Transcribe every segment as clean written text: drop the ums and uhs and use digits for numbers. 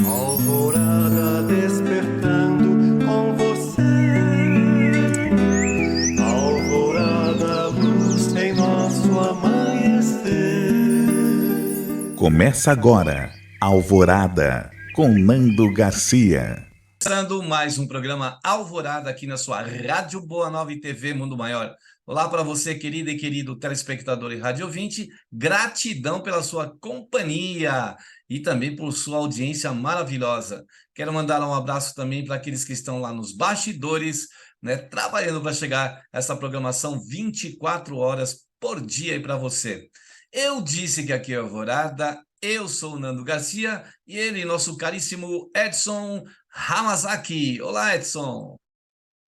Alvorada despertando com você. Alvorada, luz em nosso amanhecer. Começa agora, Alvorada, com Nando Garcia. Começando mais um programa Alvorada aqui na sua Rádio Boa Nova e TV Mundo Maior. Olá para você, querida e querido telespectador e rádio ouvinte. Gratidão pela sua companhia e também por sua audiência maravilhosa. Quero mandar um abraço também para aqueles que estão lá nos bastidores, né, trabalhando para chegar essa programação 24 horas por dia aí para você. Eu disse que aqui é Alvorada. Eu sou o Nando Garcia e ele, nosso caríssimo Edson Hamasaki. Olá, Edson.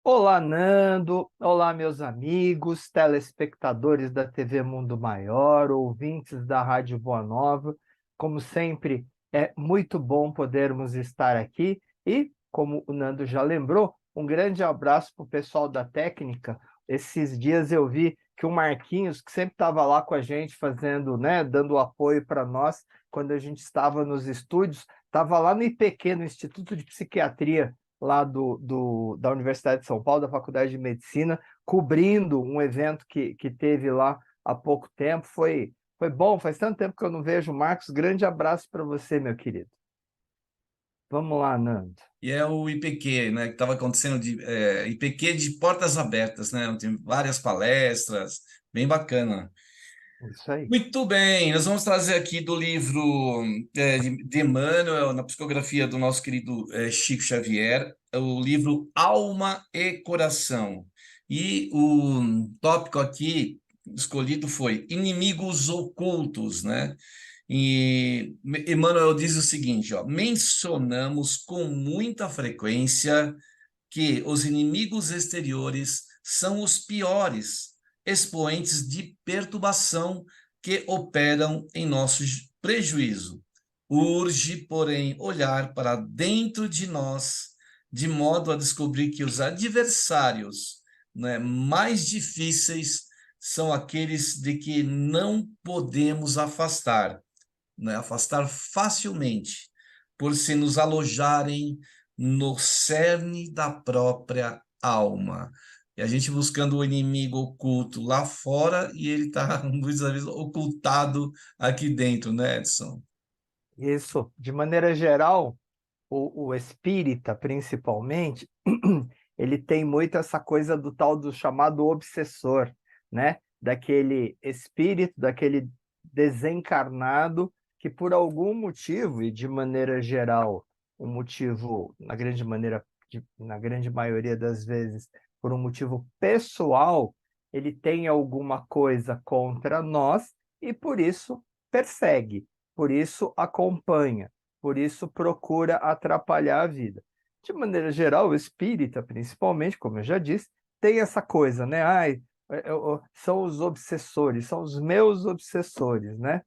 Olá, Nando. Olá, meus amigos, telespectadores da TV Mundo Maior, ouvintes da Rádio Boa Nova. Como sempre, é muito bom podermos estar aqui e, como o Nando já lembrou, um grande abraço para o pessoal da técnica. Esses dias eu vi que o Marquinhos, que sempre estava lá com a gente fazendo, né, dando apoio para nós, quando a gente estava nos estúdios, estava lá no IPQ, no Instituto de Psiquiatria, lá da Universidade de São Paulo, da Faculdade de Medicina, cobrindo um evento que teve lá há pouco tempo. Foi bom, faz tanto tempo que eu não vejo o Marcos. Grande abraço para você, meu querido. Vamos lá, Nando. E é o IPQ, né, que estava acontecendo IPQ de portas abertas, né? Tem várias palestras, bem bacana. Isso aí. Muito bem, nós vamos trazer aqui do livro de Emmanuel, na psicografia do nosso querido Chico Xavier, o livro Alma e Coração. E o tópico aqui escolhido foi Inimigos Ocultos, né? E Emmanuel diz o seguinte, ó, mencionamos com muita frequência que os inimigos exteriores são os piores expoentes de perturbação que operam em nosso prejuízo. Urge, porém, olhar para dentro de nós, de modo a descobrir que os adversários, né, mais difíceis são aqueles de que não podemos afastar, né, afastar facilmente, por se nos alojarem no cerne da própria alma. E a gente buscando o inimigo oculto lá fora e ele está muitas vezes ocultado aqui dentro, né, Edson? Isso, de maneira geral, o espírita, principalmente, ele tem muito essa coisa do tal do chamado obsessor, né? Daquele espírito, daquele desencarnado que por algum motivo, e de maneira geral, um motivo, na grande maioria das vezes, por um motivo pessoal, ele tem alguma coisa contra nós e por isso persegue, por isso acompanha, por isso procura atrapalhar a vida. De maneira geral, o espírita, principalmente, como eu já disse, tem essa coisa, né? Ai, são os obsessores, são os meus obsessores, né?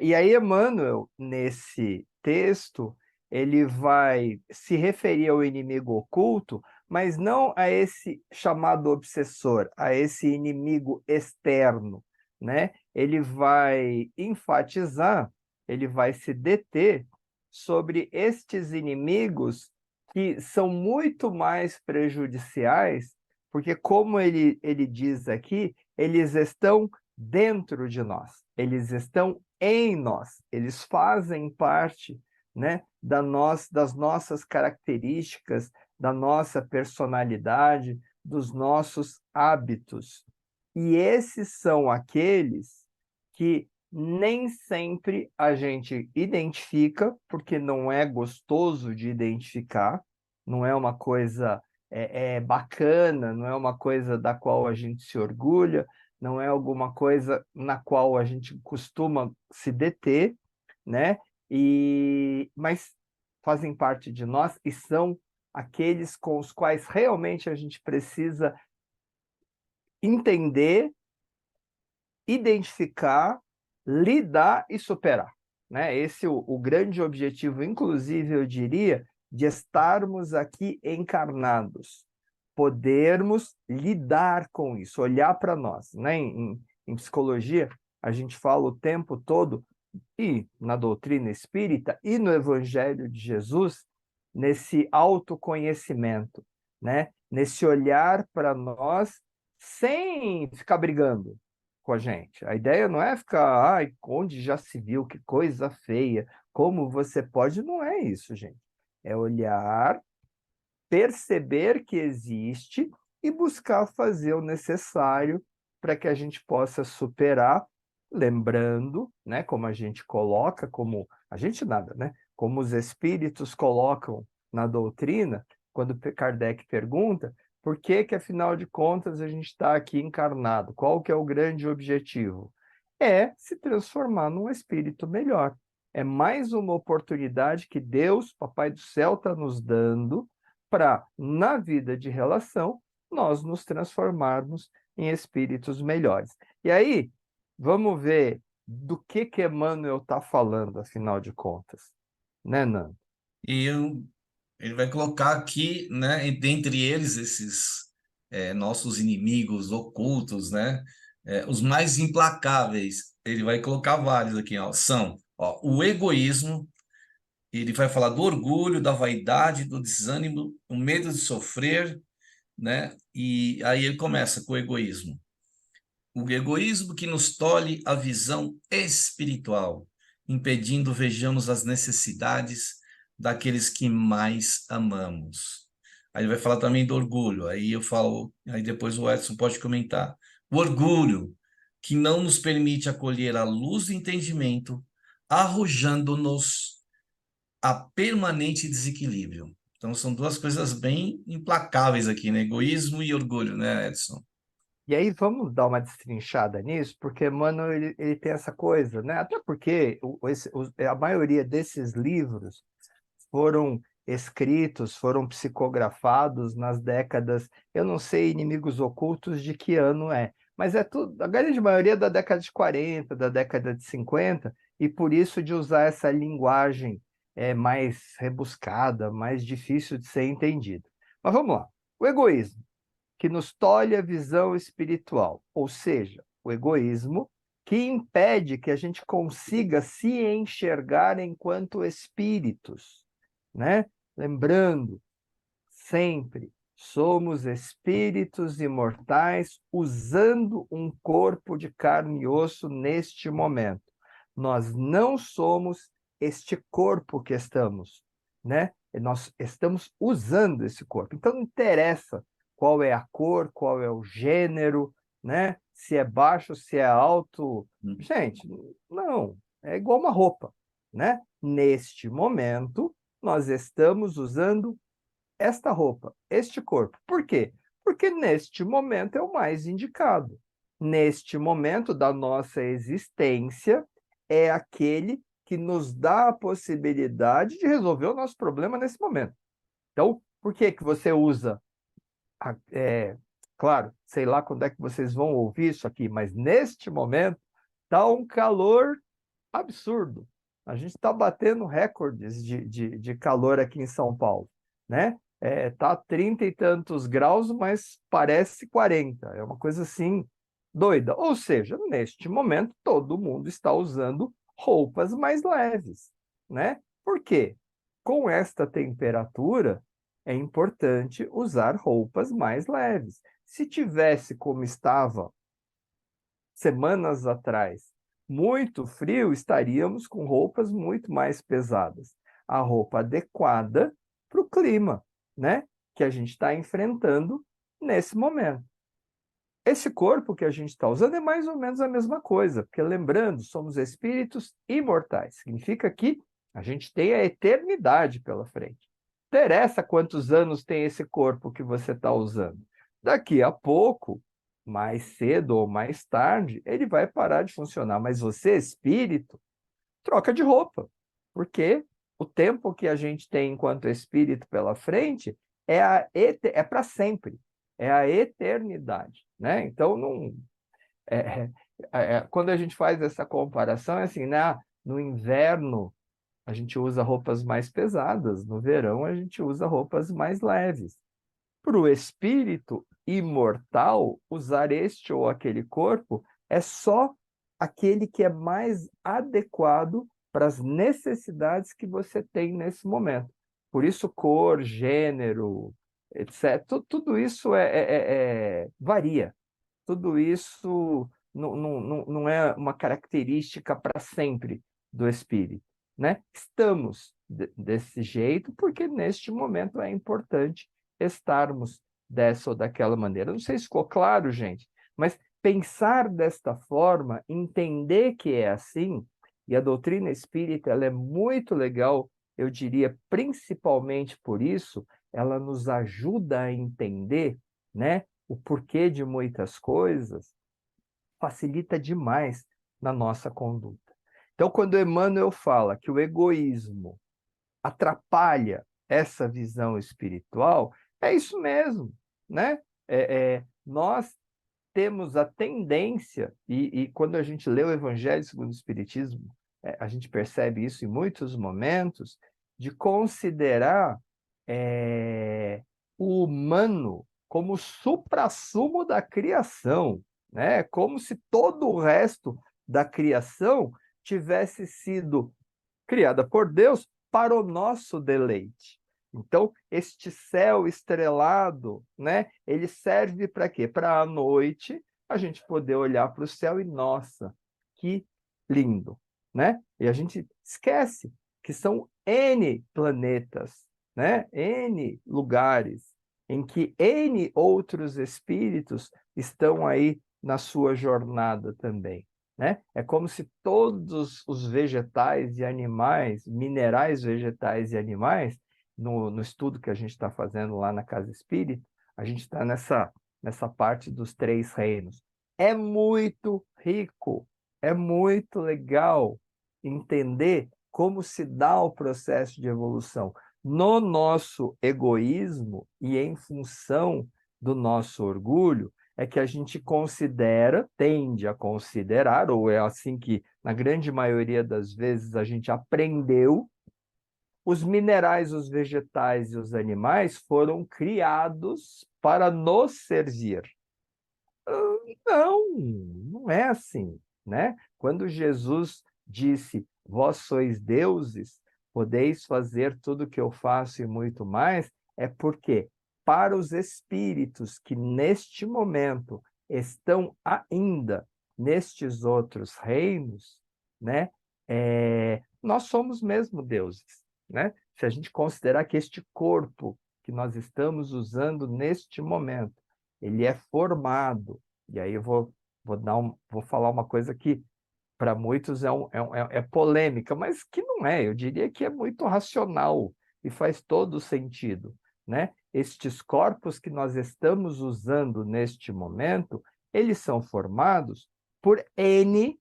E aí, Emmanuel, nesse texto, ele vai se referir ao inimigo oculto, mas não a esse chamado obsessor, a esse inimigo externo, né? Ele vai enfatizar, ele vai se deter sobre estes inimigos que são muito mais prejudiciais, porque, como ele diz aqui, eles estão dentro de nós, eles estão em nós, eles fazem parte, né, das nossas características, da nossa personalidade, dos nossos hábitos. E esses são aqueles que nem sempre a gente identifica, porque não é gostoso de identificar, não é uma coisa bacana, não é uma coisa da qual a gente se orgulha, não é alguma coisa na qual a gente costuma se deter, né? Mas fazem parte de nós e são aqueles com os quais realmente a gente precisa entender, identificar, lidar e superar, né? Esse é o grande objetivo, inclusive, eu diria, de estarmos aqui encarnados, podermos lidar com isso, olhar para nós, né? Em psicologia, a gente fala o tempo todo e na doutrina espírita e no Evangelho de Jesus, nesse autoconhecimento, né? Nesse olhar para nós sem ficar brigando com a gente. A ideia não é ficar, ai, onde já se viu, que coisa feia, como você pode, não é isso, gente. É olhar, perceber que existe e buscar fazer o necessário para que a gente possa superar, lembrando, né, como a gente coloca, como a gente nada, né? Como os espíritos colocam na doutrina, quando Kardec pergunta por que que, afinal de contas, a gente está aqui encarnado? Qual que é o grande objetivo? É se transformar num espírito melhor. É mais uma oportunidade que Deus, Papai do Céu, está nos dando para, na vida de relação, nós nos transformarmos em espíritos melhores. E aí, vamos ver do que Emmanuel está falando, afinal de contas. Né, Nando? E ele vai colocar aqui, né, dentre eles, esses nossos inimigos ocultos, né, os mais implacáveis. Ele vai colocar vários aqui, ó, são, ó, o egoísmo. Ele vai falar do orgulho, da vaidade, do desânimo, o medo de sofrer, né? E aí ele começa com o egoísmo. O egoísmo que nos tolhe a visão espiritual, impedindo vejamos as necessidades daqueles que mais amamos. Aí ele vai falar também do orgulho. Aí eu falo, aí depois o Edson pode comentar. O orgulho que não nos permite acolher a luz do entendimento, arrojando-nos a permanente desequilíbrio. Então, são duas coisas bem implacáveis aqui, né? Egoísmo e orgulho, né, Edson? E aí vamos dar uma destrinchada nisso, porque Emmanuel ele tem essa coisa, né? Até porque a maioria desses livros foram escritos, foram psicografados nas décadas, eu não sei, Inimigos Ocultos de que ano é, mas é tudo, a grande maioria da década de 40, da década de 50, e por isso de usar essa linguagem mais rebuscada, mais difícil de ser entendida. Mas vamos lá. O egoísmo, que nos tolhe a visão espiritual, ou seja, o egoísmo que impede que a gente consiga se enxergar enquanto espíritos, né? Lembrando, sempre somos espíritos imortais usando um corpo de carne e osso neste momento. Nós não somos este corpo que estamos, né? Nós estamos usando esse corpo. Então não interessa qual é a cor, qual é o gênero, né? Se é baixo, se é alto. Gente, não, é igual uma roupa, né? Neste momento, nós estamos usando esta roupa, este corpo. Por quê? Porque neste momento é o mais indicado. Neste momento da nossa existência, é aquele que nos dá a possibilidade de resolver o nosso problema nesse momento. Então, por que que você usa? Claro, sei lá quando é que vocês vão ouvir isso aqui, mas neste momento está um calor absurdo. A gente está batendo recordes de calor aqui em São Paulo, né? Tá 30 e tantos graus, mas parece 40. É uma coisa assim doida. Ou seja, neste momento todo mundo está usando roupas mais leves, né? Por quê? Com esta temperatura é importante usar roupas mais leves. Se tivesse como estava semanas atrás, muito frio, estaríamos com roupas muito mais pesadas. A roupa adequada para o clima, né? Que a gente está enfrentando nesse momento. Esse corpo que a gente está usando é mais ou menos a mesma coisa, porque lembrando, somos espíritos imortais. Significa que a gente tem a eternidade pela frente. Não interessa quantos anos tem esse corpo que você está usando. Daqui a pouco, mais cedo ou mais tarde, ele vai parar de funcionar. Mas você, espírito, troca de roupa, porque o tempo que a gente tem enquanto espírito pela frente é para sempre, é a eternidade, né? Então, não, quando a gente faz essa comparação, é assim, né? No inverno, a gente usa roupas mais pesadas, no verão, a gente usa roupas mais leves. Para o espírito imortal, usar este ou aquele corpo é só aquele que é mais adequado para as necessidades que você tem nesse momento. Por isso, cor, gênero, etc. Tudo isso varia. Tudo isso não é uma característica para sempre do espírito, né? Estamos desse jeito porque neste momento é importante estarmos dessa ou daquela maneira. Não sei se ficou claro, gente, mas pensar desta forma, entender que é assim, e a doutrina espírita ela é muito legal, eu diria, principalmente por isso, ela nos ajuda a entender, né, o porquê de muitas coisas, facilita demais na nossa conduta. Então, quando Emmanuel fala que o egoísmo atrapalha essa visão espiritual, é isso mesmo, né? Nós temos a tendência, e quando a gente lê o Evangelho segundo o Espiritismo, a gente percebe isso em muitos momentos, de considerar o humano como o suprassumo da criação, né? Como se todo o resto da criação tivesse sido criada por Deus para o nosso deleite. Então, este céu estrelado, né, ele serve para quê? Para à noite a gente poder olhar para o céu e, nossa, que lindo, né? E a gente esquece que são N planetas, né? N lugares em que N outros espíritos estão aí na sua jornada também. Né? É como se todos os vegetais e animais, minerais, vegetais e animais, no estudo que a gente está fazendo lá na Casa Espírita, a gente está nessa parte dos 3 reinos. É muito rico, é muito legal entender como se dá o processo de evolução. No nosso egoísmo e em função do nosso orgulho, é que a gente considera, tende a considerar, ou é assim que, na grande maioria das vezes, a gente aprendeu, os minerais, os vegetais e os animais foram criados para nos servir. Não, não é assim, né? Quando Jesus disse, vós sois deuses, podeis fazer tudo o que eu faço e muito mais, é porque para os espíritos que neste momento estão ainda nestes outros reinos, né? Nós somos mesmo deuses, né? Se a gente considerar que este corpo que nós estamos usando neste momento, ele é formado, e aí eu vou falar uma coisa que para muitos é polêmica, mas que não é, eu diria que é muito racional e faz todo sentido, né? Estes corpos que nós estamos usando neste momento, eles são formados por N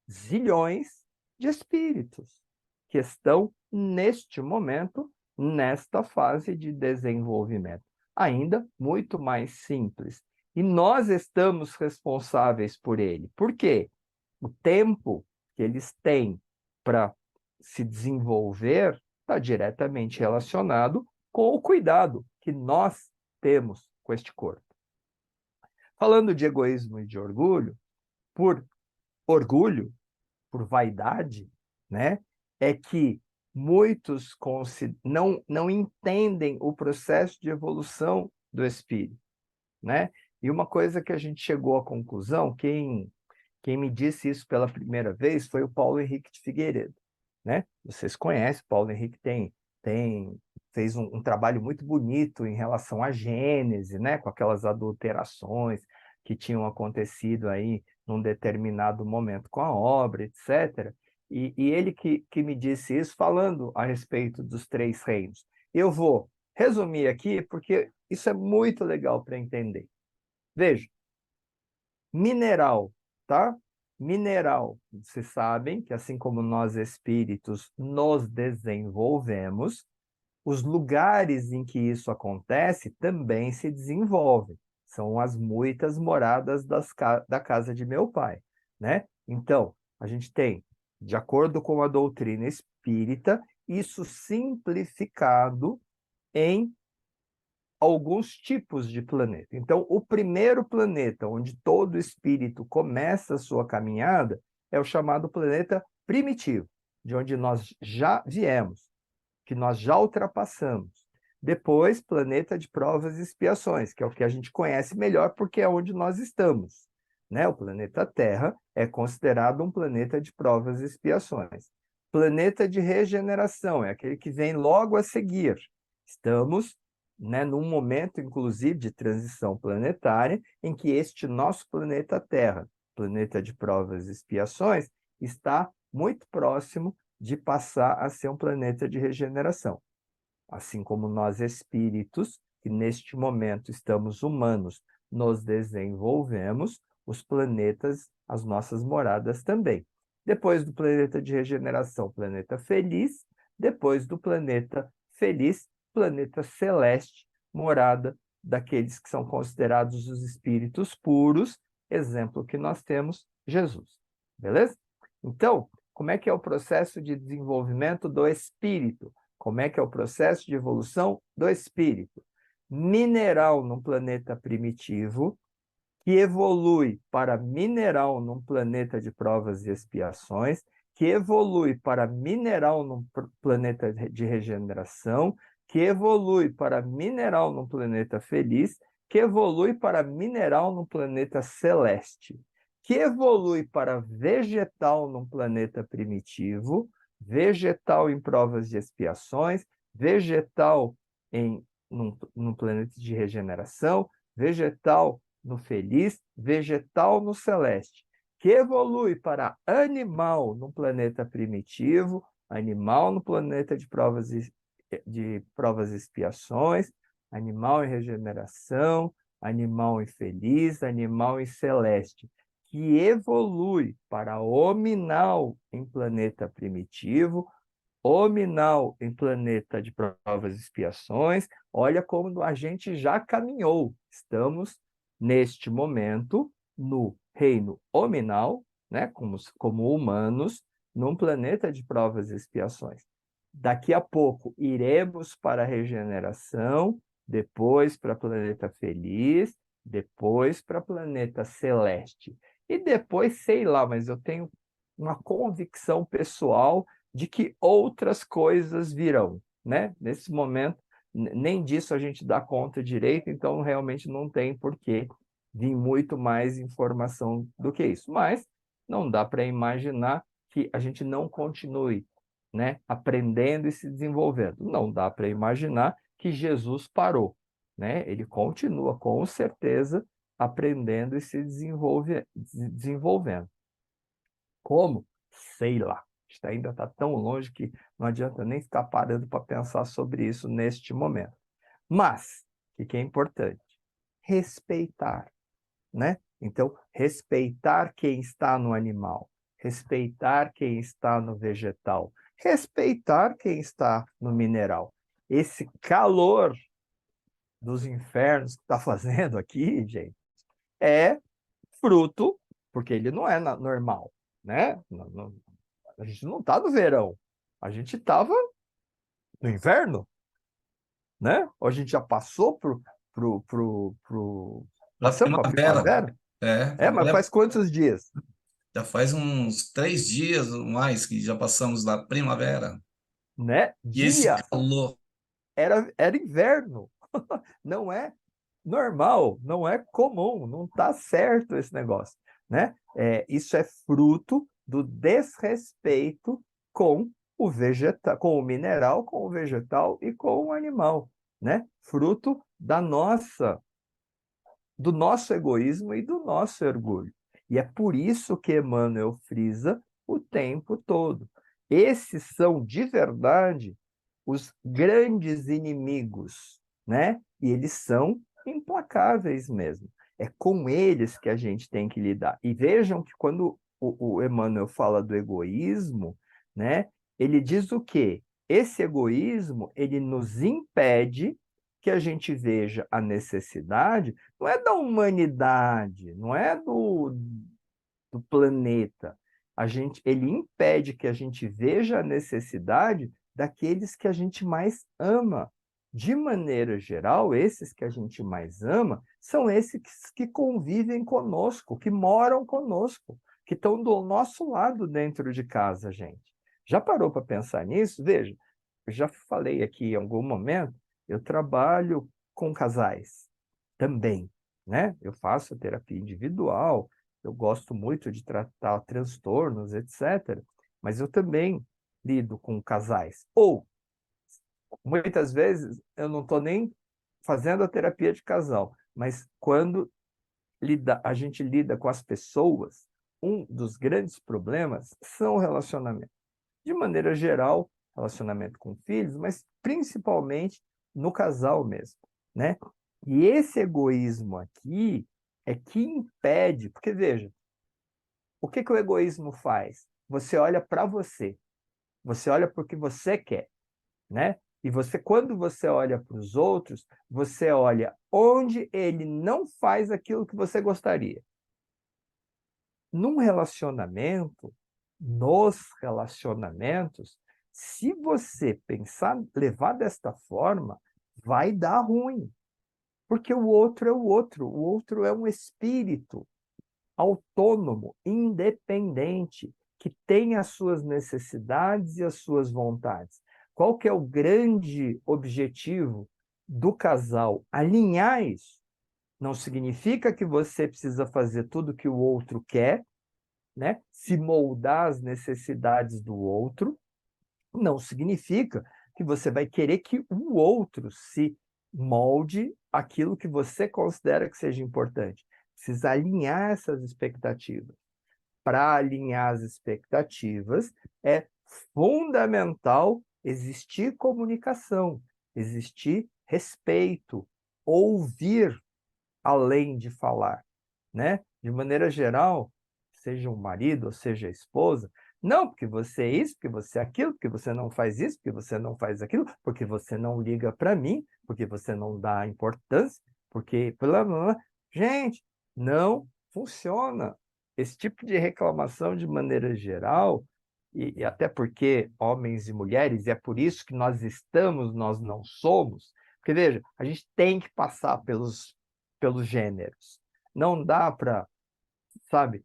zilhões de espíritos que estão neste momento, nesta fase de desenvolvimento, ainda muito mais simples. E nós estamos responsáveis por ele. Por quê? O tempo que eles têm para se desenvolver está diretamente relacionado com o cuidado que nós temos com este corpo. Falando de egoísmo e de orgulho, por vaidade, né, é que muitos não entendem o processo de evolução do espírito, né? E uma coisa que a gente chegou à conclusão, quem me disse isso pela primeira vez foi o Paulo Henrique de Figueiredo, né? Vocês conhecem, Paulo Henrique fez um trabalho muito bonito em relação à Gênese, né? Com aquelas adulterações que tinham acontecido aí num determinado momento com a obra, etc. E ele que me disse isso falando a respeito dos 3 reinos. Eu vou resumir aqui, porque isso é muito legal para entender. Veja, mineral, tá? Mineral, vocês sabem que assim como nós espíritos nos desenvolvemos, os lugares em que isso acontece também se desenvolvem. São as muitas moradas da casa de meu pai, né? Então, a gente tem, de acordo com a doutrina espírita, isso simplificado em alguns tipos de planeta. Então, o primeiro planeta onde todo espírito começa a sua caminhada é o chamado planeta primitivo, de onde nós já viemos, que nós já ultrapassamos. Depois, planeta de provas e expiações, que é o que a gente conhece melhor porque é onde nós estamos, né? O planeta Terra é considerado um planeta de provas e expiações. Planeta de regeneração é aquele que vem logo a seguir. Estamos, né, num momento, inclusive, de transição planetária, em que este nosso planeta Terra, planeta de provas e expiações, está muito próximo de passar a ser um planeta de regeneração. Assim como nós espíritos, que neste momento estamos humanos, nos desenvolvemos, os planetas, as nossas moradas também. Depois do planeta de regeneração, planeta feliz, depois do planeta feliz, planeta celeste, morada daqueles que são considerados os espíritos puros, exemplo que nós temos, Jesus. Beleza? Então, como é que é o processo de desenvolvimento do espírito? Como é que é o processo de evolução do espírito? Mineral num planeta primitivo, que evolui para mineral num planeta de provas e expiações, que evolui para mineral num planeta de regeneração, que evolui para mineral num planeta feliz, que evolui para mineral num planeta celeste, que evolui para vegetal num planeta primitivo, vegetal em provas e expiações, vegetal num planeta de regeneração, vegetal no feliz, vegetal no celeste, que evolui para animal no planeta primitivo, animal no planeta de provas e expiações, animal em regeneração, animal em feliz, animal em celeste, que evolui para hominal em planeta primitivo, hominal em planeta de provas e expiações. Olha como a gente já caminhou. Estamos, neste momento, no reino hominal, né, como humanos, num planeta de provas e expiações. Daqui a pouco iremos para a regeneração, depois para planeta feliz, depois para planeta celeste. E depois, sei lá, mas eu tenho uma convicção pessoal de que outras coisas virão, né? Nesse momento, nem disso a gente dá conta direito, então realmente não tem por que vir muito mais informação do que isso. Mas não dá para imaginar que a gente não continue, né, aprendendo e se desenvolvendo. Não dá para imaginar que Jesus parou, né? Ele continua, com certeza, aprendendo e se desenvolvendo. Como? Sei lá. Isto ainda está tão longe que não adianta nem ficar parando para pensar sobre isso neste momento. Mas, o que é importante? Respeitar, né? Então, respeitar quem está no animal, respeitar quem está no vegetal, respeitar quem está no mineral. Esse calor dos infernos que está fazendo aqui, gente, é fruto, porque ele não é normal, né? A gente não está no verão, a gente estava no inverno, né? Ou a gente já passou Para Passamos para a primavera. primavera? Mas Agora faz quantos dias? já faz uns 3 dias ou mais que já passamos da primavera. Né? E esse Dia calor. era inverno. Não é normal, não é comum, não está certo esse negócio, né? Isso é fruto do desrespeito com o vegetal, com o mineral, com o vegetal e com o animal, né? Fruto do nosso egoísmo e do nosso orgulho. E é por isso que Emmanuel frisa o tempo todo. Esses são, de verdade, os grandes inimigos, né? E eles são implacáveis mesmo. É com eles que a gente tem que lidar. E vejam que quando o Emmanuel fala do egoísmo, né? Ele diz o quê? Esse egoísmo, ele nos impede que a gente veja a necessidade, não é da humanidade, não é do planeta. Ele impede que a gente veja a necessidade daqueles que a gente mais ama. De maneira geral, esses que a gente mais ama são esses que convivem conosco, que moram conosco, que estão do nosso lado dentro de casa, gente. Já parou para pensar nisso? Veja, eu já falei aqui em algum momento, eu trabalho com casais também, né? Eu faço terapia individual, eu gosto muito de tratar transtornos, etc. Mas eu também lido com casais. Ou, muitas vezes, eu não estou nem fazendo a terapia de casal, mas quando a gente lida com as pessoas, um dos grandes problemas são o relacionamento. De maneira geral, relacionamento com filhos, mas principalmente no casal mesmo, né? E esse egoísmo aqui é que impede, porque veja, o que que o egoísmo faz? Você olha para você olha para o que você quer, né? E você, quando você olha para os outros, você olha onde ele não faz aquilo que você gostaria. Num relacionamento, nos relacionamentos, se você pensar, levar desta forma, vai dar ruim. Porque o outro é um espírito autônomo, independente, que tem as suas necessidades e as suas vontades. Qual que é o grande objetivo do casal? Alinhar isso. Não significa que você precisa fazer tudo que o outro quer, né? Se moldar às necessidades do outro, não significa que você vai querer que o outro se molde aquilo que você considera que seja importante. Precisa alinhar essas expectativas. Para alinhar as expectativas, é fundamental existir comunicação, existir respeito, ouvir além de falar, né? De maneira geral, seja um marido ou seja a esposa, não porque você é isso, porque você é aquilo, porque você não faz isso, porque você não faz aquilo, porque você não liga para mim, porque você não dá importância, porque blá, blá, blá. Gente, não funciona. Esse tipo de reclamação, de maneira geral, e até porque homens e mulheres, e é por isso que nós estamos, nós não somos, porque veja, a gente tem que passar pelos gêneros. Não dá para, sabe,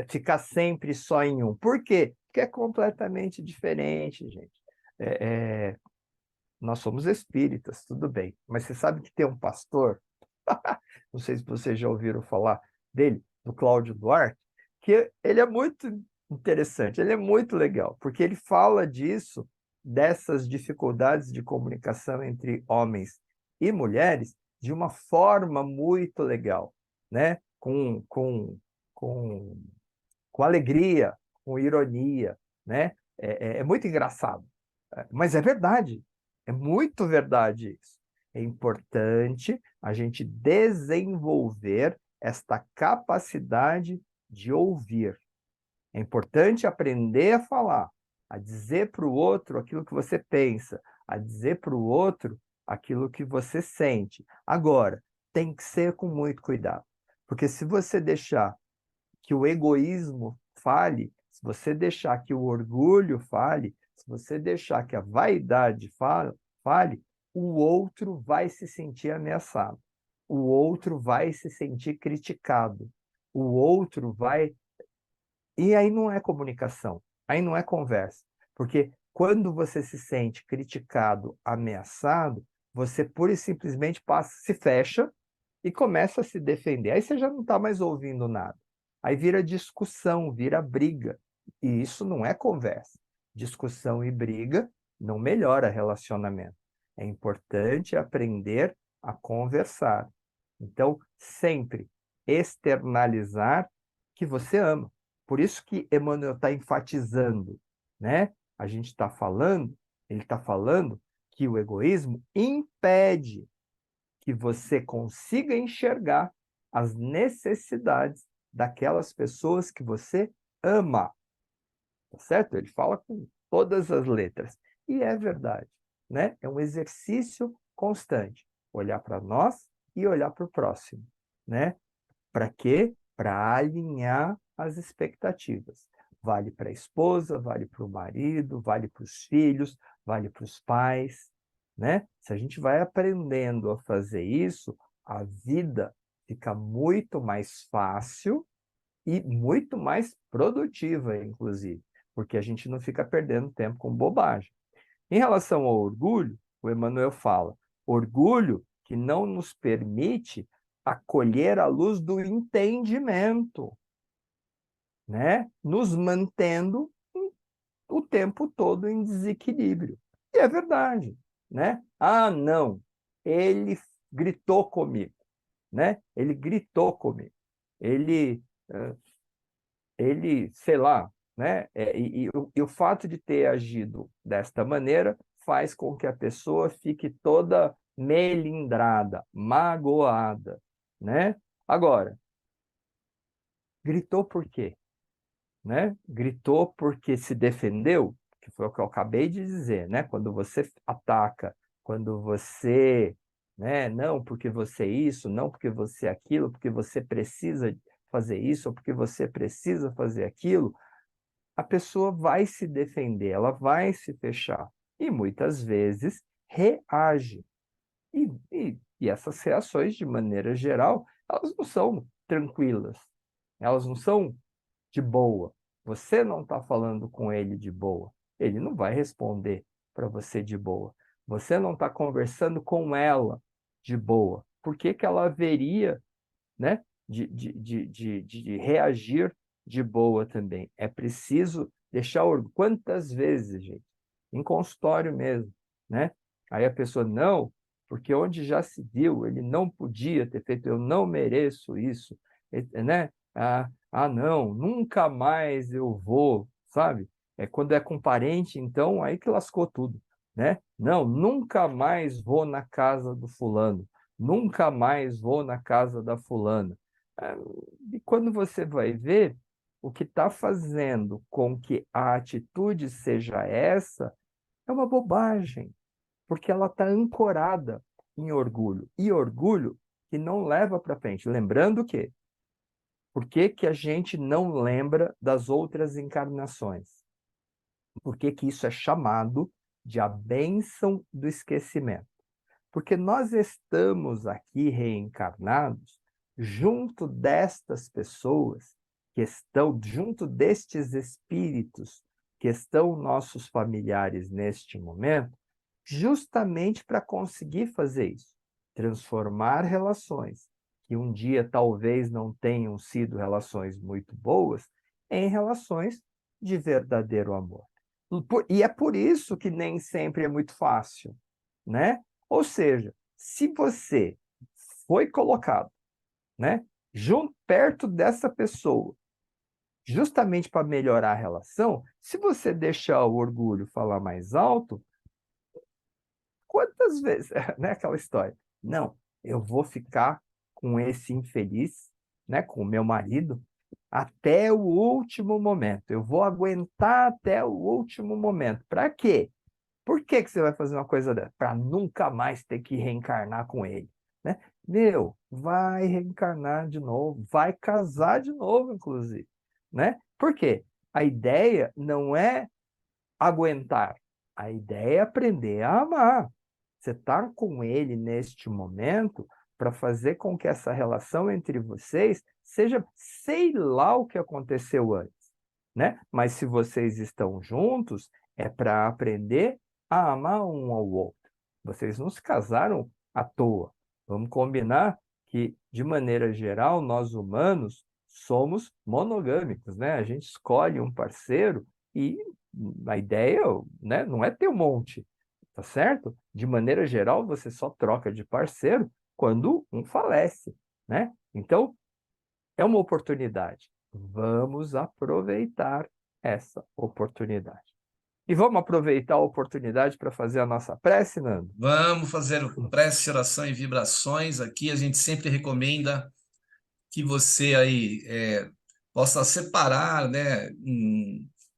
ficar sempre só em um. Por quê? Porque é completamente diferente, gente. É, é, nós somos espíritas, tudo bem. Mas você sabe que tem um pastor, não sei se vocês já ouviram falar dele, do Cláudio Duarte, que ele é muito interessante, ele é muito legal, porque ele fala disso, dessas dificuldades de comunicação entre homens e mulheres, de uma forma muito legal, né? Com, com alegria, com ironia, né? É muito engraçado. Mas é verdade, é muito verdade isso. É importante a gente desenvolver esta capacidade de ouvir. É importante aprender a falar, a dizer para o outro aquilo que você pensa, a dizer para o outro aquilo que você sente. Agora, tem que ser com muito cuidado, porque se você deixar que o egoísmo fale, se você deixar que o orgulho fale, se você deixar que a vaidade fale, o outro vai se sentir ameaçado, o outro vai se sentir criticado, o outro vai. E aí não é comunicação, aí não é conversa, porque quando você se sente criticado, ameaçado, você pura e simplesmente passa, se fecha e começa a se defender. Aí você já não está mais ouvindo nada. Aí vira discussão, vira briga. E isso não é conversa. Discussão e briga não melhora relacionamento. É importante aprender a conversar. Então, sempre externalizar que você ama. Por isso que Emmanuel está enfatizando, né? A gente está falando, ele está falando que o egoísmo impede que você consiga enxergar as necessidades daquelas pessoas que você ama. Tá certo? Ele fala com todas as letras. E é verdade, né? É um exercício constante. Olhar para nós e olhar para o próximo, né? Para quê? Para alinhar as expectativas. Vale para a esposa, vale para o marido, vale para os filhos, vale para os pais, né? Se a gente vai aprendendo a fazer isso, a vida fica muito mais fácil e muito mais produtiva, inclusive, porque a gente não fica perdendo tempo com bobagem. Em relação ao orgulho, o Emmanuel fala, orgulho que não nos permite acolher a luz do entendimento, né? Nos mantendo o tempo todo em desequilíbrio. E é verdade, né? Ah, não, ele gritou comigo, né? Ele gritou comigo. Ele, sei lá, né? E o fato de ter agido desta maneira faz com que a pessoa fique toda melindrada, magoada, né? Agora, gritou por quê? Né? Gritou porque se defendeu, que foi o que eu acabei de dizer, né? Quando você ataca, quando você, né? Não porque você é isso, não porque você é aquilo, porque você precisa fazer isso, ou porque você precisa fazer aquilo, a pessoa vai se defender, ela vai se fechar e muitas vezes reage. E essas reações, de maneira geral, elas não são tranquilas, elas não são de boa. Você não está falando com ele de boa. Ele não vai responder para você de boa. Você não está conversando com ela de boa. Por que que ela haveria, né, de reagir de boa também? É preciso deixar... Quantas vezes, gente? Em consultório mesmo, né? Aí a pessoa, não, porque onde já se viu, ele não podia ter feito, eu não mereço isso, né? Não, nunca mais eu vou, sabe? Quando é com parente, então, aí que lascou tudo, né? Não, nunca mais vou na casa do fulano, nunca mais vou na casa da fulana. Ah, E quando você vai ver, o que está fazendo com que a atitude seja essa é uma bobagem, porque ela está ancorada em orgulho, e orgulho que não leva para frente. Lembrando que por que que a gente não lembra das outras encarnações? Por que que isso é chamado de a bênção do esquecimento? Porque nós estamos aqui reencarnados junto destas pessoas que estão, junto destes espíritos que estão nossos familiares neste momento, justamente para conseguir fazer isso, transformar relações que um dia talvez não tenham sido relações muito boas em relações de verdadeiro amor. E é por isso que nem sempre é muito fácil, né? Ou seja, se você foi colocado, né, junto perto dessa pessoa, justamente para melhorar a relação, se você deixar o orgulho falar mais alto, quantas vezes, né, aquela história? Não, eu vou ficar com esse infeliz, né, com o meu marido, até o último momento. Eu vou aguentar até o último momento. Para quê? Por que que você vai fazer uma coisa dessa? Para nunca mais ter que reencarnar com ele, né? Meu, vai reencarnar de novo, vai casar de novo, inclusive, né? Por quê? A ideia não é aguentar, a ideia é aprender a amar. Você está com ele neste momento para fazer com que essa relação entre vocês seja, sei lá o que aconteceu antes, né? Mas se vocês estão juntos, é para aprender a amar um ao outro. Vocês não se casaram à toa. Vamos combinar que, de maneira geral, nós humanos somos monogâmicos, né? A gente escolhe um parceiro e a ideia, né, não é ter um monte, tá certo? De maneira geral, você só troca de parceiro quando um falece, né? Então, é uma oportunidade. Vamos aproveitar essa oportunidade. E vamos aproveitar a oportunidade para fazer a nossa prece, Nando? Vamos fazer prece, oração e vibrações. Aqui a gente sempre recomenda que você aí possa separar, né,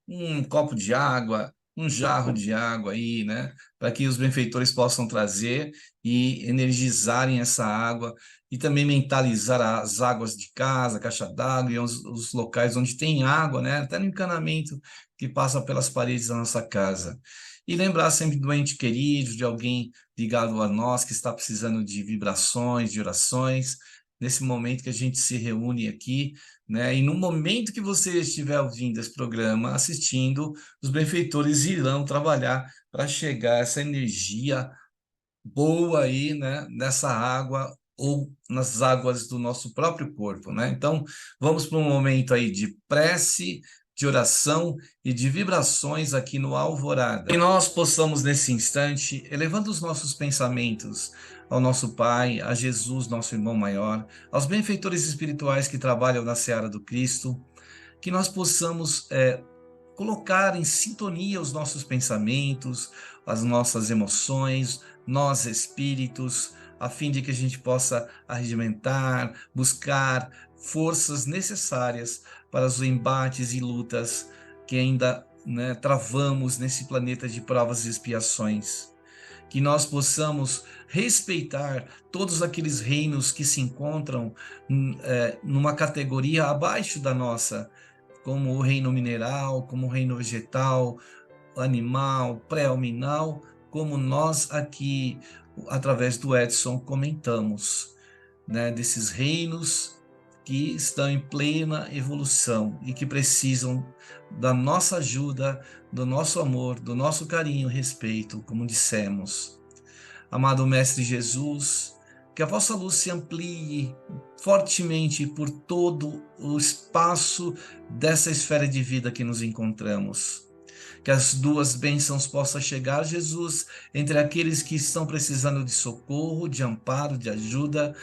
um copo de água, um jarro de água aí, né, para que os benfeitores possam trazer e energizarem essa água e também mentalizar as águas de casa, caixa d'água e os locais onde tem água, né, até no encanamento que passa pelas paredes da nossa casa. E lembrar sempre do ente querido, de alguém ligado a nós que está precisando de vibrações, de orações, nesse momento que a gente se reúne aqui, né? E no momento que você estiver ouvindo esse programa, assistindo, os benfeitores irão trabalhar para chegar essa energia boa aí, né, nessa água ou nas águas do nosso próprio corpo, né? Então, vamos para um momento aí de prece, de oração e de vibrações aqui no Alvorada. Que nós possamos, nesse instante, elevando os nossos pensamentos ao nosso Pai, a Jesus, nosso irmão maior, aos benfeitores espirituais que trabalham na seara do Cristo, que nós possamos colocar em sintonia os nossos pensamentos, as nossas emoções, nós espíritos, a fim de que a gente possa arregimentar, buscar forças necessárias para os embates e lutas que ainda, né, travamos nesse planeta de provas e expiações. Que nós possamos respeitar todos aqueles reinos que se encontram numa categoria abaixo da nossa, como o reino mineral, como o reino vegetal, animal, pré-alminal, como nós aqui, através do Edson, comentamos, né, desses reinos que estão em plena evolução e que precisam da nossa ajuda, do nosso amor, do nosso carinho e respeito, como dissemos. Amado Mestre Jesus, que a vossa luz se amplie fortemente por todo o espaço dessa esfera de vida que nos encontramos. Que as duas bênçãos possam chegar, Jesus, entre aqueles que estão precisando de socorro, de amparo, de ajuda,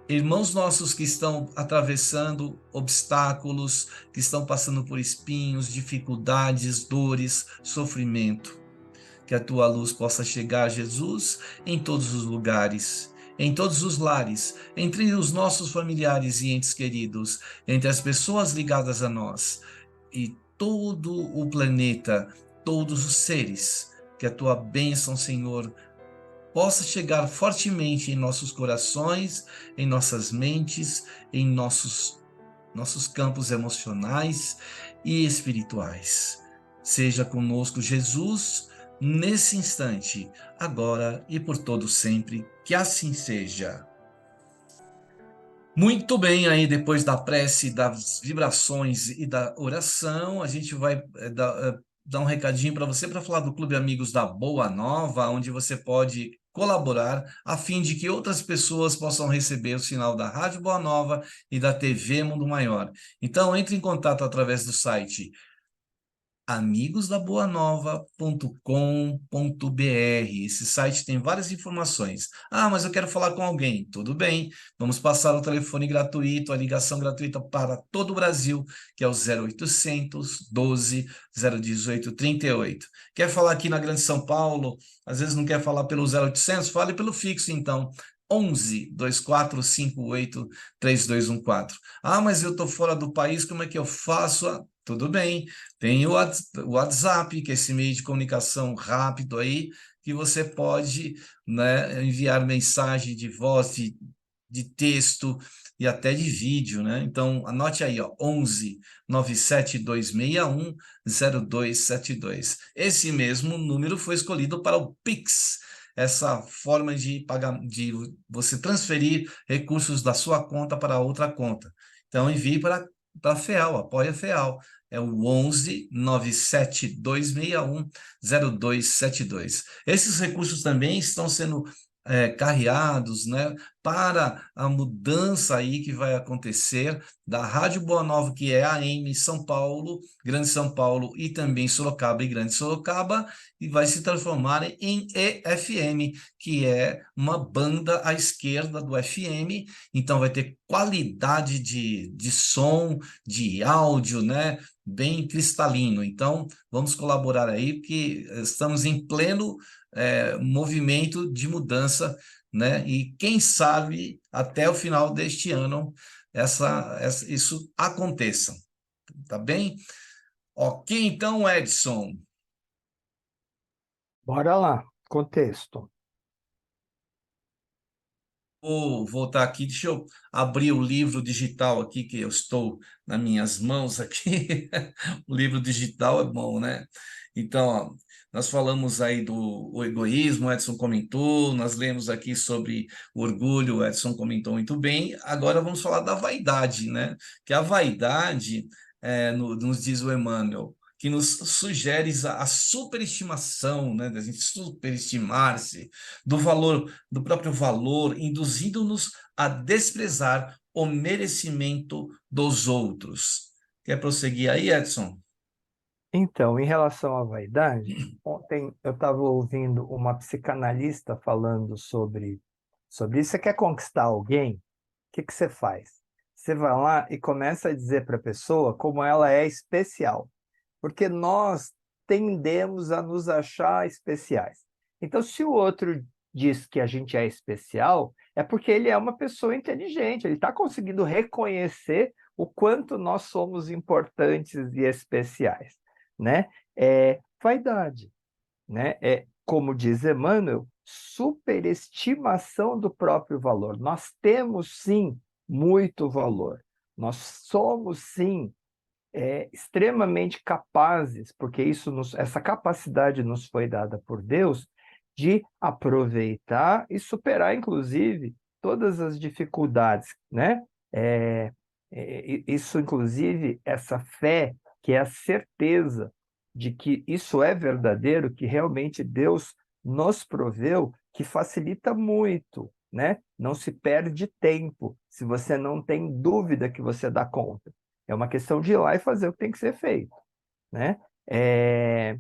irmãos nossos que estão atravessando obstáculos, que estão passando por espinhos, dificuldades, dores, sofrimento. Que a tua luz possa chegar, Jesus, em todos os lugares, em todos os lares, entre os nossos familiares e entes queridos, entre as pessoas ligadas a nós e todo o planeta, todos os seres. Que a tua bênção, Senhor, possa chegar fortemente em nossos corações, em nossas mentes, em nossos campos emocionais e espirituais. Seja conosco, Jesus, nesse instante, agora e por todo sempre, que assim seja. Muito bem, aí depois da prece, das vibrações e da oração, a gente vai dar um recadinho para você para falar do Clube Amigos da Boa Nova, onde você pode colaborar a fim de que outras pessoas possam receber o sinal da Rádio Boa Nova e da TV Mundo Maior. Então, entre em contato através do site amigosdaboanova.com.br. Esse site tem várias informações. Ah, mas eu quero falar com alguém. Tudo bem, vamos passar o telefone gratuito, a ligação gratuita para todo o Brasil, que é o 0800 12 018 38. Quer falar aqui na Grande São Paulo? Às vezes não quer falar pelo 0800? Fale pelo fixo, então. 11 2458 3214. Ah, mas eu estou fora do país, como é que eu faço? Ah, tudo bem, tem o WhatsApp, que é esse meio de comunicação rápido aí, que você pode, né, enviar mensagem de voz, de texto e até de vídeo, né? Então, anote aí, ó, 11 97261 0272. Esse mesmo número foi escolhido para o Pix, essa forma de pagar, de você transferir recursos da sua conta para outra conta. Então, envie para a FEAL, apoia a FEAL. É o 11 97261 0272. Esses recursos também estão sendo carreados, né, para a mudança aí que vai acontecer da Rádio Boa Nova, que é AM São Paulo, Grande São Paulo e também Sorocaba e Grande Sorocaba, e vai se transformar em EFM, que é uma banda à esquerda do FM, então vai ter qualidade de som, de áudio, né, bem cristalino. Então, vamos colaborar aí, porque estamos em pleno movimento de mudança, né? E quem sabe até o final deste ano isso aconteça, tá bem? Ok, então, Edson. Bora lá, contexto. vou voltar aqui, deixa eu abrir o livro digital aqui, que eu estou nas minhas mãos aqui. O livro digital é bom, né? Então, ó, nós falamos aí do o egoísmo, o Edson comentou, nós lemos aqui sobre o orgulho, o Edson comentou muito bem. Agora vamos falar da vaidade, né? Que a vaidade, nos diz o Emmanuel, que nos sugere a superestimação, né? Da gente superestimar-se, do valor, do próprio valor, induzindo-nos a desprezar o merecimento dos outros. Quer prosseguir aí, Edson? Então, em relação à vaidade, ontem eu estava ouvindo uma psicanalista falando sobre isso. Você quer conquistar alguém? O que que você faz? Você vai lá e começa a dizer para a pessoa como ela é especial, porque nós tendemos a nos achar especiais. Então, se o outro diz que a gente é especial, é porque ele é uma pessoa inteligente, ele está conseguindo reconhecer o quanto nós somos importantes e especiais, né? É vaidade, né? É, como diz Emmanuel, superestimação do próprio valor. Nós temos, sim, muito valor. Nós somos, sim, extremamente capazes, porque essa capacidade nos foi dada por Deus, de aproveitar e superar, inclusive, todas as dificuldades, né? Isso, inclusive, essa fé, que é a certeza de que isso é verdadeiro, que realmente Deus nos proveu, que facilita muito, né? Não se perde tempo se você não tem dúvida que você dá conta. É uma questão de ir lá e fazer o que tem que ser feito, né? É...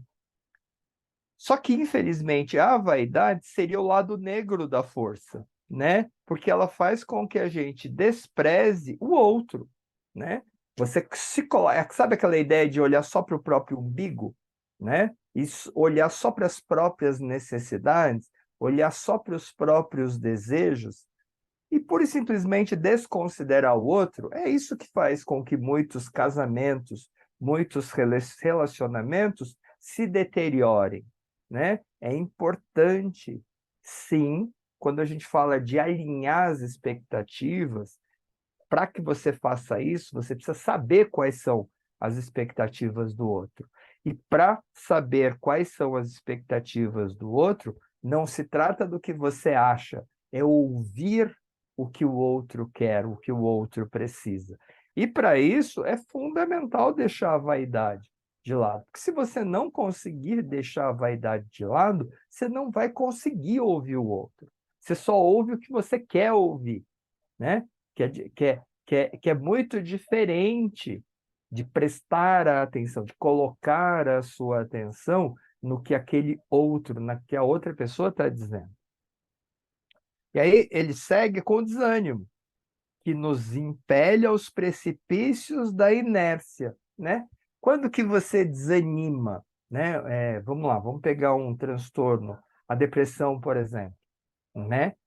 Só que, infelizmente, a vaidade seria o lado negro da força, né? Porque ela faz com que a gente despreze o outro, né? Você se coloca, sabe aquela ideia de olhar só para o próprio umbigo, né? E olhar só para as próprias necessidades, olhar só para os próprios desejos, e pura e simplesmente desconsiderar o outro, é isso que faz com que muitos casamentos, muitos relacionamentos se deteriorem, né? É importante, sim, quando a gente fala de alinhar as expectativas, para que você faça isso, você precisa saber quais são as expectativas do outro. E para saber quais são as expectativas do outro, não se trata do que você acha, é ouvir o que o outro quer, o que o outro precisa. E para isso é fundamental deixar a vaidade de lado. Porque se você não conseguir deixar a vaidade de lado, você não vai conseguir ouvir o outro. Você só ouve o que você quer ouvir, né? Que é muito diferente de prestar a atenção, de colocar a sua atenção no que aquele outro, na que a outra pessoa está dizendo. E aí ele segue com desânimo, que nos impele aos precipícios da inércia, né? Quando que você desanima, né? Vamos lá, vamos pegar um transtorno, a depressão, por exemplo, né?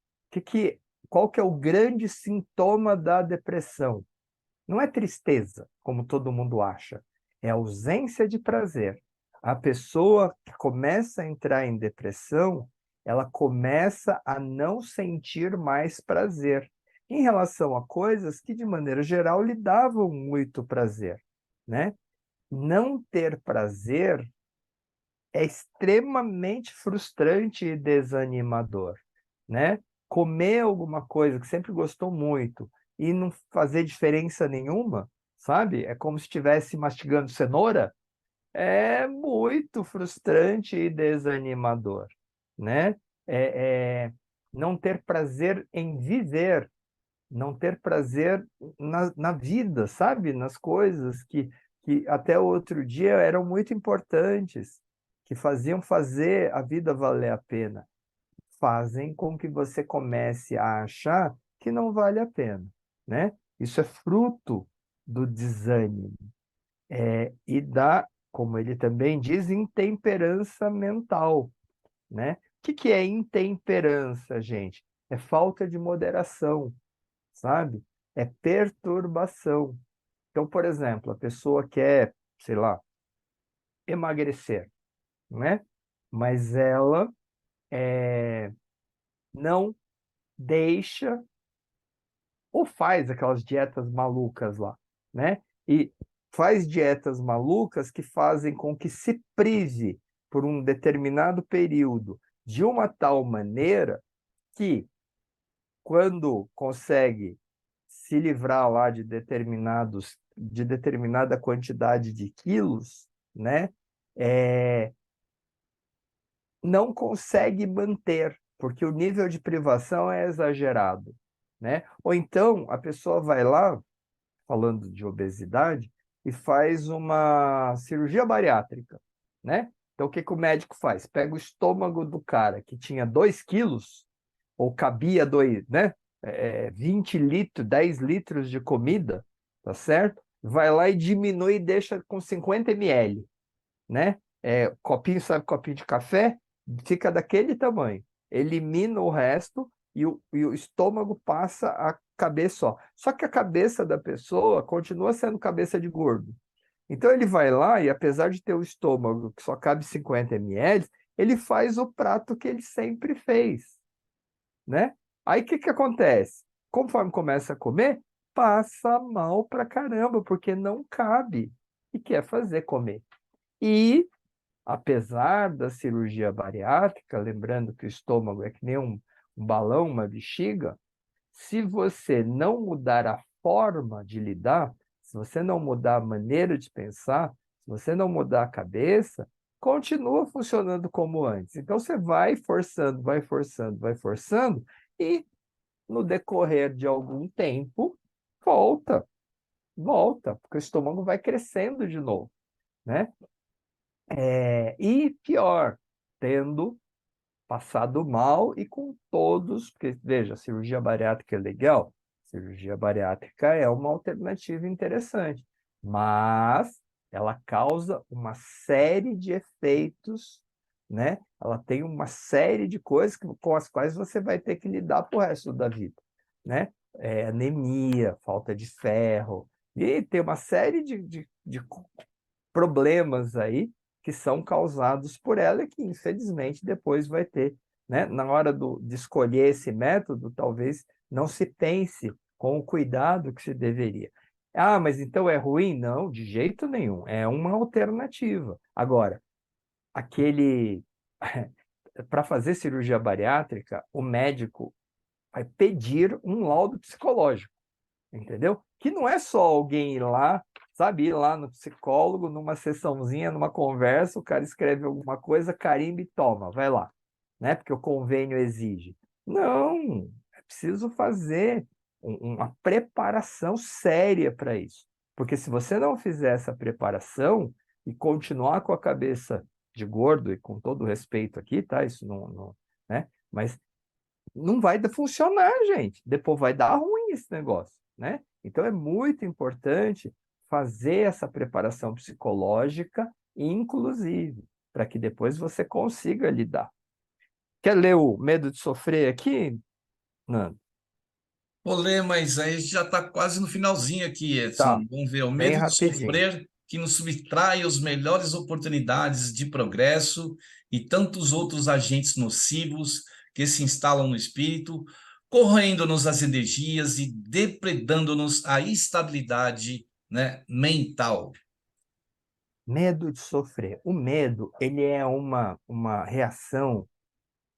Qual que é o grande sintoma da depressão? Não é tristeza, como todo mundo acha, é ausência de prazer. A pessoa que começa a entrar em depressão, ela começa a não sentir mais prazer em relação a coisas que, de maneira geral, lhe davam muito prazer, né? Não ter prazer é extremamente frustrante e desanimador, né? Comer alguma coisa que sempre gostou muito e não fazer diferença nenhuma, sabe? É como se estivesse mastigando cenoura, é muito frustrante e desanimador, né? Não ter prazer em viver, não ter prazer na vida, sabe? Nas coisas que até outro dia eram muito importantes, que faziam fazer a vida valer a pena, fazem com que você comece a achar que não vale a pena, né? Isso é fruto do desânimo, e da, como ele também diz, intemperança mental, né? O que é intemperança, gente? É falta de moderação, sabe? É perturbação. Então, por exemplo, a pessoa quer, sei lá, emagrecer, né? Mas ela não deixa ou faz aquelas dietas malucas lá, né? E faz dietas malucas que fazem com que se prive por um determinado período de uma tal maneira que, quando consegue se livrar lá de determinada quantidade de quilos, né? Não consegue manter, porque o nível de privação é exagerado, né? Ou então a pessoa vai lá, falando de obesidade, e faz uma cirurgia bariátrica, né? Então o que que o médico faz? Pega o estômago do cara que tinha 2 quilos, ou cabia 2, né? 20 litros, 10 litros de comida, tá certo? Vai lá e diminui e deixa com 50 ml, né? Copinho, sabe, copinho de café, fica daquele tamanho. Elimina o resto e o estômago passa a caber só. Só que a cabeça da pessoa continua sendo cabeça de gordo. Então ele vai lá e, apesar de ter o estômago que só cabe 50 ml, ele faz o prato que ele sempre fez, né? Aí o que que acontece? Conforme começa a comer, passa mal pra caramba, porque não cabe e quer fazer comer. E, apesar da cirurgia bariátrica, lembrando que o estômago é que nem um balão, uma bexiga, se você não mudar a forma de lidar, se você não mudar a maneira de pensar, se você não mudar a cabeça, continua funcionando como antes. Então você vai forçando, vai forçando, vai forçando, e no decorrer de algum tempo, volta, volta, porque o estômago vai crescendo de novo, né? E pior, tendo passado mal e com todos, porque veja, a cirurgia bariátrica é legal, cirurgia bariátrica é uma alternativa interessante, mas ela causa uma série de efeitos, né? Ela tem uma série de coisas com as quais você vai ter que lidar pro resto da vida, né? Anemia, falta de ferro, e tem uma série de problemas aí que são causados por ela e que, infelizmente, depois vai ter, né? Na hora de escolher esse método, talvez não se pense com o cuidado que se deveria. Ah, mas então é ruim? Não, de jeito nenhum. É uma alternativa. Agora, aquele para fazer cirurgia bariátrica, o médico vai pedir um laudo psicológico, entendeu? Que não é só alguém ir lá, sabe, ir lá no psicólogo, numa sessãozinha, numa conversa, o cara escreve alguma coisa, carimba e toma, vai lá, né? Porque o convênio exige. Não, é preciso fazer uma preparação séria para isso. Porque se você não fizer essa preparação e continuar com a cabeça de gordo, e com todo o respeito aqui, tá? Isso não, né? Mas não vai funcionar, gente. Depois vai dar ruim esse negócio, né? Então é muito importante fazer essa preparação psicológica, inclusive, para que depois você consiga lidar. Quer ler o Medo de Sofrer aqui, Nando? Olê, mas aí a gente já está quase no finalzinho aqui, Tá, Edson. Vamos ver. O bem medo de rapidinho. sofrer que nos subtrai as melhores oportunidades de progresso e tantos outros agentes nocivos que se instalam no espírito, corroendo-nos as energias e depredando-nos a estabilidade, né, mental. Medo de sofrer. O medo, ele é uma reação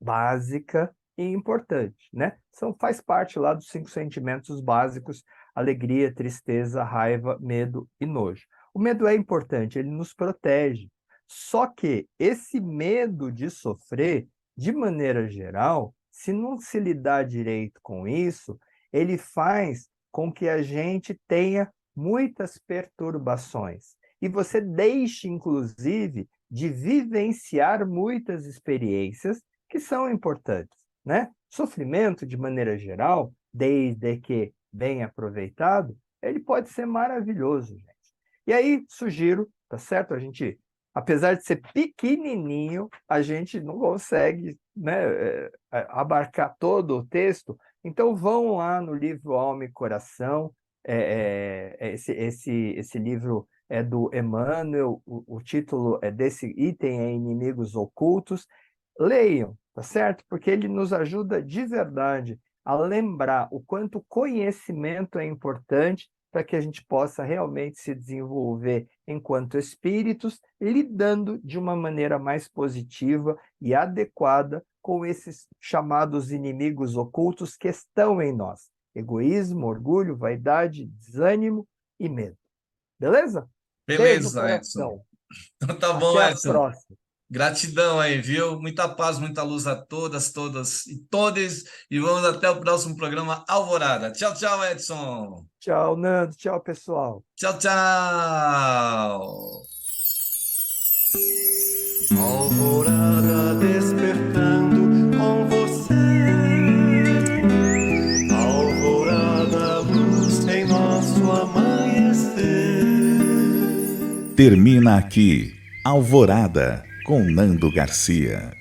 básica e importante, né? Faz parte lá dos 5 sentimentos básicos: alegria, tristeza, raiva, medo e nojo. O medo é importante, ele nos protege. Só que esse medo de sofrer, de maneira geral, se não se lidar direito com isso, ele faz com que a gente tenha muitas perturbações. E você deixe, inclusive, de vivenciar muitas experiências que são importantes, né? Sofrimento, de maneira geral, desde que bem aproveitado, ele pode ser maravilhoso, gente. E aí, sugiro, tá certo? A gente, apesar de ser pequenininho, a gente não consegue, né, abarcar todo o texto. Então, vão lá no livro Alma e Coração. Esse livro é do Emmanuel, o título desse item é Inimigos Ocultos. Leiam, tá certo? Porque ele nos ajuda de verdade a lembrar o quanto o conhecimento é importante para que a gente possa realmente se desenvolver enquanto espíritos, lidando de uma maneira mais positiva e adequada com esses chamados inimigos ocultos que estão em nós: egoísmo, orgulho, vaidade, desânimo e medo. Beleza? Beijo no Beleza, Edson. coração. Então tá bom, Até a Edson. próxima. Gratidão aí, viu? Muita paz, muita luz a todas, todas e todes. E vamos até o próximo programa Alvorada. Tchau, tchau, Edson. Tchau, Nando. Tchau, pessoal. Tchau, tchau. Alvorada despertando com você. Alvorada, luz em nosso amanhecer. Termina aqui Alvorada com Nando Garcia.